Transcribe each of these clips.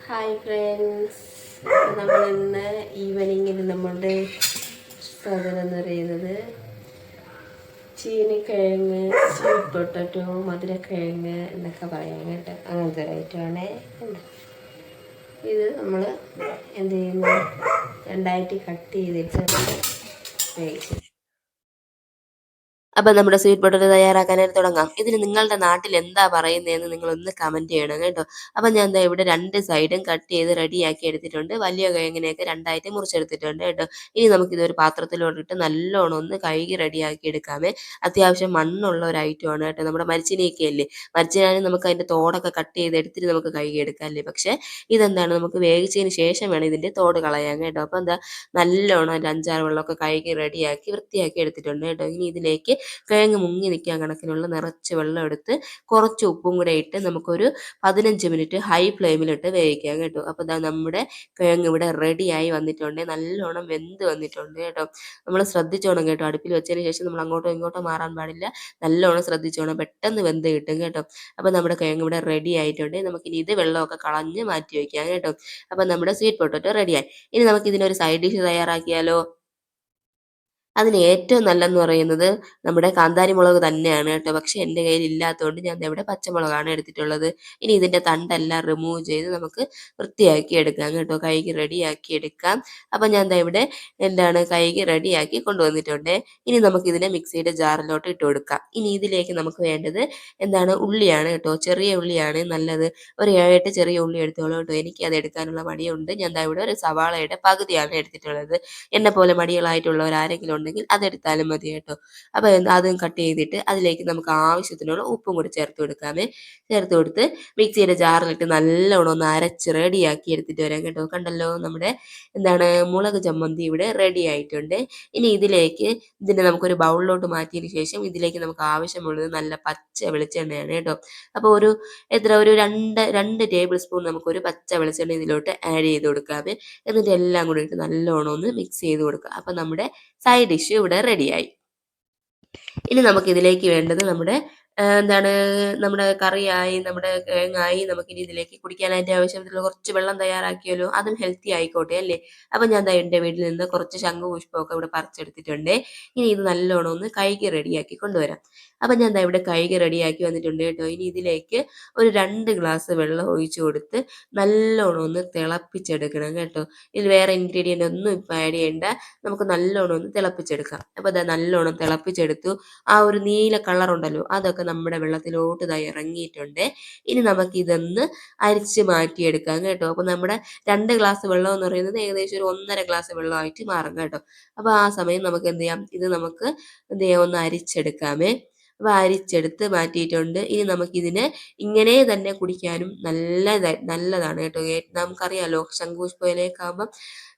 Hi friends, നമ്മളിന്ന് ഈവനിങ്ങിൽ നമ്മളുടെ സാധനം എന്ന് പറയുന്നത് ചീനിക്കിഴങ്ങ്, സ്വീറ്റ് പൊട്ടറ്റോ, മധുരക്കിഴങ്ങ് എന്നൊക്കെ പറയാം കേട്ടോ. അങ്ങനത്തെ ഒരു ഐറ്റമാണ് ഇത്. നമ്മൾ എന്ത് ചെയ്യുന്നു, രണ്ടായിട്ട് കട്ട് ചെയ്തിട്ട് വേവിച്ചു. അപ്പം നമ്മുടെ സ്വീറ്റ് പൊട്ടറ്റോ തയ്യാറാക്കാനായിട്ട് തുടങ്ങാം. ഇതിന് നിങ്ങളുടെ നാട്ടിൽ എന്താ പറയുന്നതെന്ന് നിങ്ങളൊന്ന് കമൻറ്റ് ചെയ്യണം കേട്ടോ. അപ്പം ഞാൻ ദാ ഇവിടെ രണ്ട് സൈഡും കട്ട് ചെയ്ത് റെഡിയാക്കി എടുത്തിട്ടുണ്ട്. വലിയ കിഴങ്ങിനെയൊക്കെ രണ്ടായിട്ട് മുറിച്ചെടുത്തിട്ടുണ്ട് കേട്ടോ. ഇനി നമുക്കിതൊരു പാത്രത്തിലോട്ടിട്ട് നല്ലോണം ഒന്ന് കഴുകി റെഡിയാക്കി എടുക്കാമേ. അത്യാവശ്യം മണ്ണുള്ള ഒരു ഐറ്റമാണ് കേട്ടോ. നമ്മുടെ മരിച്ചിനിയൊക്കെ അല്ലേ, മരിച്ചിനാണെങ്കിൽ നമുക്ക് അതിൻ്റെ തോടൊക്കെ കട്ട് ചെയ്ത് എടുത്തിട്ട് നമുക്ക് കഴുകി എടുക്കാം അല്ലേ. പക്ഷേ ഇതെന്താണ്, നമുക്ക് വേവിച്ചതിന് ശേഷം വേണം ഇതിൻ്റെ തോട് കളയാൻ കേട്ടോ. അപ്പോൾ എന്താ, നല്ലോണം ഒരു 5-6 വെള്ളമൊക്കെ കഴുകി റെഡിയാക്കി വൃത്തിയാക്കി എടുത്തിട്ടുണ്ട് കേട്ടോ. ഇനി ഇതിലേക്ക് കിഴങ്ങ് മുങ്ങി നിൽക്കാൻ കണക്കിനുള്ള നിറച്ച് വെള്ളം എടുത്ത് കുറച്ച് ഉപ്പും കൂടെ ഇട്ട് നമുക്കൊരു 15 മിനിറ്റ് ഹൈ ഫ്ലെയിമിലിട്ട് വേവിക്കാം കേട്ടോ. അപ്പോൾ ഇതാ നമ്മുടെ കിഴങ്ങ് ഇവിടെ റെഡിയായി വന്നിട്ടുണ്ട്, നല്ലോണം വെന്ത് വന്നിട്ടുണ്ട് കേട്ടോ. നമ്മൾ ശ്രദ്ധിച്ചോണം കേട്ടോ, അടുപ്പിൽ വെച്ചതിന് ശേഷം നമ്മൾ അങ്ങോട്ടോ ഇങ്ങോട്ടോ മാറാൻ പാടില്ല, നല്ലോണം ശ്രദ്ധിച്ചോണം, പെട്ടെന്ന് വെന്ത് കിട്ടും കേട്ടോ. അപ്പോൾ നമ്മുടെ കിഴങ്ങ് ഇവിടെ റെഡി ആയിട്ടുണ്ട്. നമുക്കിനി ഇത് വെള്ളമൊക്കെ കളഞ്ഞ് മാറ്റി വയ്ക്കാം കേട്ടോ. അപ്പോൾ നമ്മുടെ സ്വീറ്റ് പൊട്ടറ്റോ റെഡിയായി. ഇനി നമുക്ക് ഇതിനൊരു സൈഡ് ഡിഷ് തയ്യാറാക്കിയാലോ. അതിന് ഏറ്റവും നല്ലതെന്ന് പറയുന്നത് നമ്മുടെ കാന്താരി മുളക് തന്നെയാണ് കേട്ടോ. പക്ഷേ എൻ്റെ കയ്യിൽ ഇല്ലാത്തതുകൊണ്ട് ഞാൻ ദേ ഇവിടെ പച്ചമുളകാണ് എടുത്തിട്ടുള്ളത്. ഇനി ഇതിൻ്റെ തണ്ടെല്ലാം റിമൂവ് ചെയ്ത് നമുക്ക് വൃത്തിയാക്കി എടുക്കാം കേട്ടോ, കഴുകി റെഡിയാക്കി എടുക്കാം. അപ്പം ഞാൻ ദേ ഇവിടെ കഴുകി റെഡിയാക്കി കൊണ്ടുവന്നിട്ടുണ്ട്. ഇനി നമുക്കിതിനെ മിക്സിയുടെ ജാറിലോട്ട് ഇട്ട് കൊടുക്കാം. ഇനി ഇതിലേക്ക് നമുക്ക് വേണ്ടത് ഉള്ളിയാണ് കേട്ടോ. ചെറിയ ഉള്ളിയാണ് നല്ലത്. ഒരു 7-8 ചെറിയ ഉള്ളി എടുത്തോളൂ കേട്ടോ. എനിക്കത് എടുക്കാനുള്ള മടിയുണ്ട്. ഞാൻ ദേ ഇവിടെ ഒരു സവാളയുടെ പകുതിയാണ് എടുത്തിട്ടുള്ളത്. എന്നെ പോലെ മടികളായിട്ടുള്ളവർ ആരെങ്കിലും ഉണ്ടെങ്കിൽ അതെടുത്താലും മതി കേട്ടോ. അപ്പോൾ അതും കട്ട് ചെയ്തിട്ട് അതിലേക്ക് നമുക്ക് ആവശ്യത്തിനുള്ള ഉപ്പും കൂടി ചേർത്ത് കൊടുക്കാമേ. ചേർത്ത് കൊടുത്ത് മിക്സിയുടെ ജാറിലിട്ട് നല്ലോണം ഒന്ന് അരച്ച് റെഡിയാക്കി എടുത്തിട്ട് വരാം കേട്ടോ. കണ്ടല്ലോ, നമ്മുടെ മുളക് ചമ്മന്തി ഇവിടെ റെഡി ആയിട്ടുണ്ട്. ഇനി ഇതിനെ നമുക്കൊരു ബൗളിലോട്ട് മാറ്റിയതിന് ശേഷം ഇതിലേക്ക് നമുക്ക് ആവശ്യമുള്ളത് നല്ല പച്ച വെളിച്ചെണ്ണയാണ് കേട്ടോ. അപ്പോൾ ഒരു 2 ടേബിൾ സ്പൂൺ നമുക്കൊരു പച്ച വെളിച്ചെണ്ണ ഇതിലോട്ട് ആഡ് ചെയ്ത് കൊടുക്കാമേ. എന്നിട്ട് എല്ലാം കൂടി ഇട്ട് നല്ലോണം ഒന്ന് മിക്സ് ചെയ്ത് കൊടുക്കുക. അപ്പം നമ്മുടെ സൈഡ് ഡിഷ് ഇവിടെ റെഡിയായി. ഇനി നമുക്കിതിലേക്ക് വേണ്ടത് നമ്മുടെ കറിയായി, നമ്മുടെ കിഴങ്ങായി, നമുക്കിനി ഇതിലേക്ക് കുടിക്കാനായിട്ട് ആവശ്യമായിട്ടുള്ള കുറച്ച് വെള്ളം തയ്യാറാക്കിയല്ലോ. അതും ഹെൽത്തി ആയിക്കോട്ടെ അല്ലേ. അപ്പം ഞാൻ എൻ്റെ വീട്ടിൽ നിന്ന് കുറച്ച് ശംഖുപുഷ്പമൊക്കെ ഇവിടെ പറിച്ചെടുത്തിട്ടുണ്ട്. ഇനി ഇത് നല്ലോണം ഒന്ന് കഴുകി റെഡിയാക്കി കൊണ്ടുവരാം. അപ്പം ഞാൻ ഇവിടെ കഴുകി റെഡിയാക്കി വന്നിട്ടുണ്ട് കേട്ടോ. ഇനി ഇതിലേക്ക് ഒരു 2 ഗ്ലാസ് വെള്ളം ഒഴിച്ചു കൊടുത്ത് നല്ലോണം ഒന്ന് തിളപ്പിച്ചെടുക്കണം കേട്ടോ. ഇതിൽ വേറെ ഇൻഗ്രീഡിയൻ്റ് ഒന്നും ഇപ്പം ആഡ് ചെയ്യേണ്ട, നമുക്ക് നല്ലോണം ഒന്ന് തിളപ്പിച്ചെടുക്കാം. അപ്പോൾ അത് നല്ലോണം തിളപ്പിച്ചെടുത്തു. ആ ഒരു നീല കളറുണ്ടല്ലോ, അതൊക്കെ നമ്മുടെ വെള്ളത്തിലോട്ട് ഇറങ്ങിയിട്ടുണ്ട്. ഇനി നമുക്കിതൊന്ന് അരിച്ച് മാറ്റിയെടുക്കാം കേട്ടോ. അപ്പോൾ നമ്മുടെ 2 ഗ്ലാസ് വെള്ളം എന്ന് പറയുന്നത് ഏകദേശം ഒരു 1.5 ഗ്ലാസ് വെള്ളമായിട്ട് മാറും കേട്ടോ. അപ്പോൾ ആ സമയം നമുക്ക് എന്ത് ചെയ്യാം, ഇത് നമുക്ക് ഒന്ന് അരിച്ചെടുക്കാമേ. അപ്പോൾ അരിച്ചെടുത്ത് മാറ്റിയിട്ടുണ്ട്. ഇനി നമുക്കിതിനെ ഇങ്ങനെ തന്നെ കുടിക്കാനും നല്ലതാണ് കേട്ടോ. നമുക്കറിയാലോ,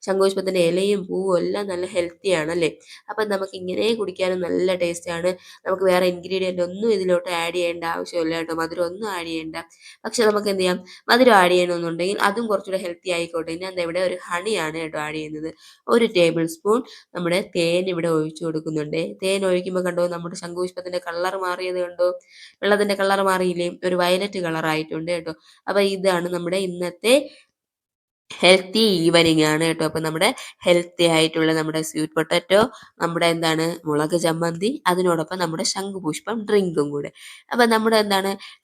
ശംഖുപുഷ്പത്തിൻ്റെ ഇലയും പൂവും എല്ലാം നല്ല ഹെൽത്തി ആണല്ലേ. അപ്പം നമുക്ക് ഇങ്ങനെ കുടിക്കാനും നല്ല ടേസ്റ്റാണ്. നമുക്ക് വേറെ ഇൻഗ്രീഡിയൻ്റ് ഒന്നും ഇതിലോട്ട് ആഡ് ചെയ്യേണ്ട ആവശ്യമില്ല കേട്ടോ, മധുരം ഒന്നും ആഡ് ചെയ്യേണ്ട. പക്ഷെ നമുക്ക് എന്ത് ചെയ്യാം, മധുരം ആഡ് ചെയ്യണമെന്നുണ്ടെങ്കിൽ അതും കുറച്ചുകൂടെ ഹെൽത്തി ആയിക്കോട്ടെ. ഞാൻ ഇവിടെ ഒരു ഹണിയാണ് കേട്ടോ ആഡ് ചെയ്യുന്നത്. 1 ടേബിൾ സ്പൂൺ നമ്മുടെ തേൻ ഇവിടെ ഒഴിച്ചു കൊടുക്കുന്നുണ്ട്. തേൻ ഒഴിക്കുമ്പോൾ കണ്ടോ, നമ്മുടെ ശംഖുപുഷ്പത്തിൻ്റെ കളർ മാറിയത് കണ്ടോ, വെള്ളത്തിൻ്റെ കളർ മാറിയില്ലേ, ഒരു വയലറ്റ് കളറായിട്ടുണ്ട് കേട്ടോ. അപ്പോൾ ഇതാണ് നമ്മുടെ ഇന്നത്തെ ഹെൽത്തി ഈവനിങ് ആണ് കേട്ടോ. അപ്പോൾ നമ്മുടെ ഹെൽത്തി ആയിട്ടുള്ള നമ്മുടെ സ്വീറ്റ് പൊട്ടറ്റോ, നമ്മുടെ മുളക് ചമ്മന്തി, അതിനോടൊപ്പം നമ്മുടെ ശംഖുപുഷ്പം ഡ്രിങ്കും കൂടെ. അപ്പോൾ നമ്മുടെ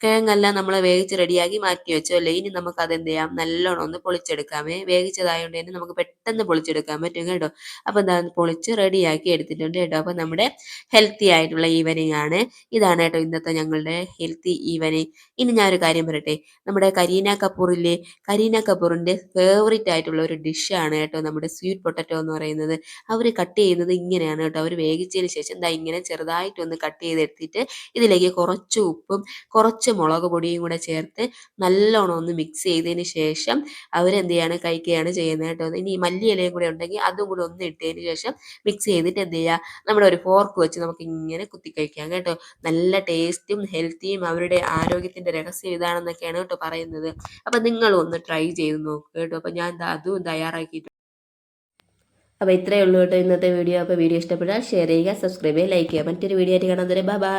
കിഴങ്ങെല്ലാം നമ്മൾ വേവിച്ച് റെഡിയാക്കി മാറ്റി വെച്ചോ അല്ലേ. ഇനി നമുക്ക് അതെന്ത് ചെയ്യാം, നല്ലോണം ഒന്ന് പൊളിച്ചെടുക്കാമേ. വേവിച്ചതായതുകൊണ്ട് തന്നെ നമുക്ക് പെട്ടെന്ന് പൊളിച്ചെടുക്കാൻ പറ്റും കേട്ടോ. അപ്പോൾ പൊളിച്ച് റെഡിയാക്കി എടുത്തിട്ടുണ്ട് കേട്ടോ. അപ്പോൾ നമ്മുടെ ഹെൽത്തി ആയിട്ടുള്ള ഈവനിങ് ആണ്. ഇതാണ് കേട്ടോ ഇന്നത്തെ ഞങ്ങളുടെ ഹെൽത്തി ഈവനിങ്. ഇനി ഞാനൊരു കാര്യം പറയട്ടെ, നമ്മുടെ കരീന കപൂറില്ലേ, കരീന കപൂറിൻ്റെ ഫേവറേറ്റ് ആയിട്ടുള്ള ഒരു ഡിഷാണ് കേട്ടോ നമ്മുടെ സ്വീറ്റ് പൊട്ടറ്റോ എന്ന് പറയുന്നത്. അവർ കട്ട് ചെയ്യുന്നത് ഇങ്ങനെയാണ് കേട്ടോ. അവർ വേവിച്ചതിന് ശേഷം ഇങ്ങനെ ചെറുതായിട്ടൊന്ന് കട്ട് ചെയ്തെടുത്തിട്ട് ഇതിലേക്ക് കുറച്ച് ഉപ്പും കുറച്ച് മുളക് പൊടിയും കൂടെ ചേർത്ത് നല്ലോണം ഒന്ന് മിക്സ് ചെയ്തതിന് ശേഷം അവരെന്ത് ചെയ്യാണ്, കഴിക്കുകയാണ് ചെയ്യുന്നത് കേട്ടോ. ഇനി മല്ലിയിലയും കൂടെ ഉണ്ടെങ്കിൽ അതും കൂടെ ഒന്ന് ഇട്ടതിന് ശേഷം മിക്സ് ചെയ്തിട്ട് എന്ത് ചെയ്യുക, നമ്മുടെ ഒരു ഫോർക്ക് വെച്ച് നമുക്ക് ഇങ്ങനെ കുത്തി കഴിക്കാം കേട്ടോ. നല്ല ടേസ്റ്റും ഹെൽത്തിയും അവരുടെ ആരോഗ്യത്തിൻ്റെ രഹസ്യം ഇതാണെന്നൊക്കെയാണ് കേട്ടോ പറയുന്നത്. അപ്പം നിങ്ങളും ഒന്ന് ട്രൈ ചെയ്ത് നോക്കുക കേട്ടോ. അപ്പം ഞാൻ അതും തയ്യാറാക്കിയിട്ടുണ്ട്. അപ്പോൾ ഇത്രയേ ഉള്ളൂ കേട്ടോ ഇന്നത്തെ വീഡിയോ. അപ്പോൾ വീഡിയോ ഇഷ്ടപ്പെട്ടാൽ ഷെയർ ചെയ്യുക, സബ്സ്ക്രൈബ് ചെയ്യുക, ലൈക്ക് ചെയ്യുക. മറ്റൊരു വീഡിയോ ആയിട്ട് കാണാൻ ബൈ ബൈ.